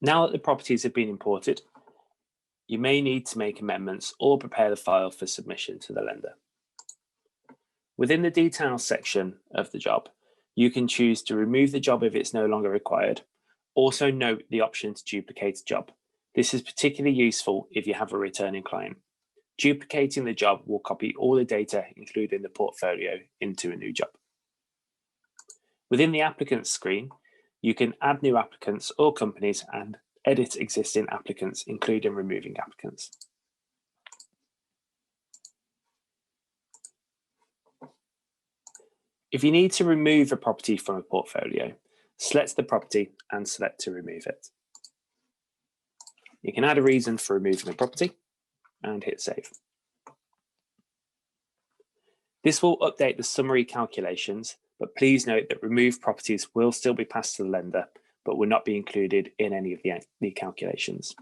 Now that the properties have been imported, you may need to make amendments or prepare the file for submission to the lender. Within the details section of the job, you can choose to remove the job if it's no longer required. Also note the option to duplicate a job. This is particularly useful if you have a returning client. Duplicating the job will copy all the data, including the portfolio, into a new job. Within the applicants screen, you can add new applicants or companies and edit existing applicants, including removing applicants. If you need to remove a property from a portfolio, select the property and select to remove it. You can add a reason for removing the property and hit save. This will update the summary calculations, but please note that removed properties will still be passed to the lender, but will not be included in any of the calculations.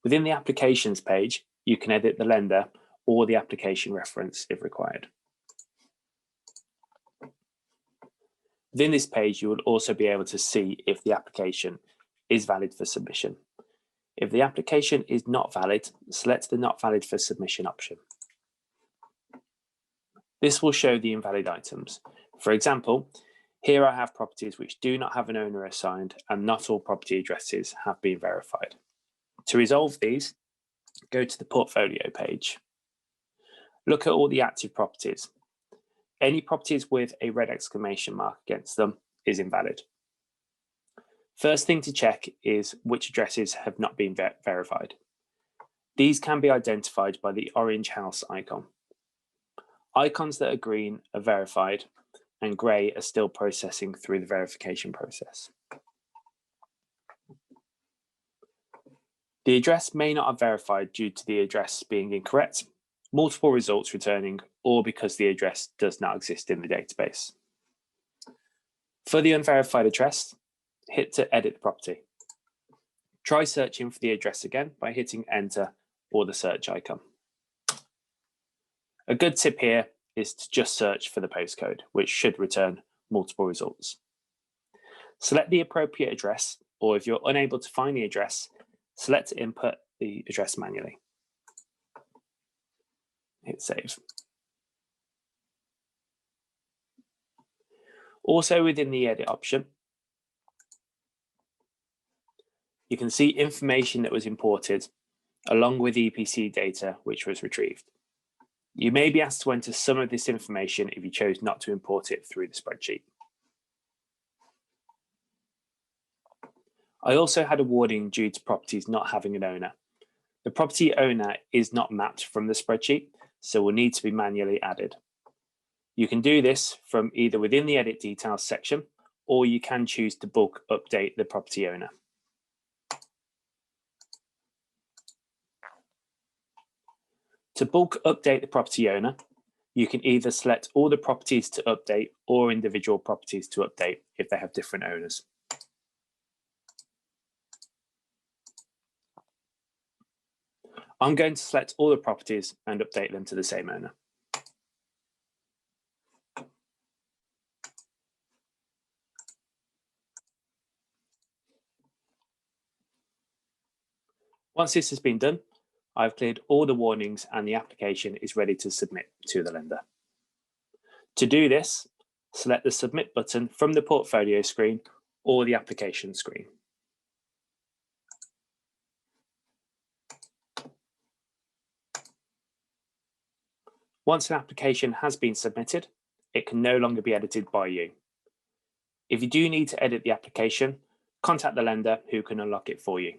Within the applications page, you can edit the lender or the application reference if required. Within this page, you will also be able to see if the application is valid for submission. If the application is not valid, select the not valid for submission option. This will show the invalid items. For example, here I have properties which do not have an owner assigned and not all property addresses have been verified. To resolve these, go to the portfolio page. Look at all the active properties. Any properties with a red exclamation mark against them is invalid. First thing to check is which addresses have not been verified. These can be identified by the orange house icon. Icons that are green are verified and grey are still processing through the verification process. The address may not have verified due to the address being incorrect, multiple results returning, or because the address does not exist in the database. For the unverified address, hit to edit the property. Try searching for the address again by hitting enter or the search icon. A good tip here is to just search for the postcode, which should return multiple results. Select the appropriate address, or if you're unable to find the address, select to input the address manually. Hit save. Also within the edit option, you can see information that was imported along with EPC data which was retrieved. You may be asked to enter some of this information if you chose not to import it through the spreadsheet. I also had a warning due to properties not having an owner. The property owner is not mapped from the spreadsheet, so will need to be manually added. You can do this from either within the edit details section, or you can choose to bulk update the property owner. To bulk update the property owner, you can either select all the properties to update or individual properties to update if they have different owners. I'm going to select all the properties and update them to the same owner. Once this has been done, I've cleared all the warnings and the application is ready to submit to the lender. To do this, select the Submit button from the portfolio screen or the application screen. Once an application has been submitted, it can no longer be edited by you. If you do need to edit the application, contact the lender who can unlock it for you.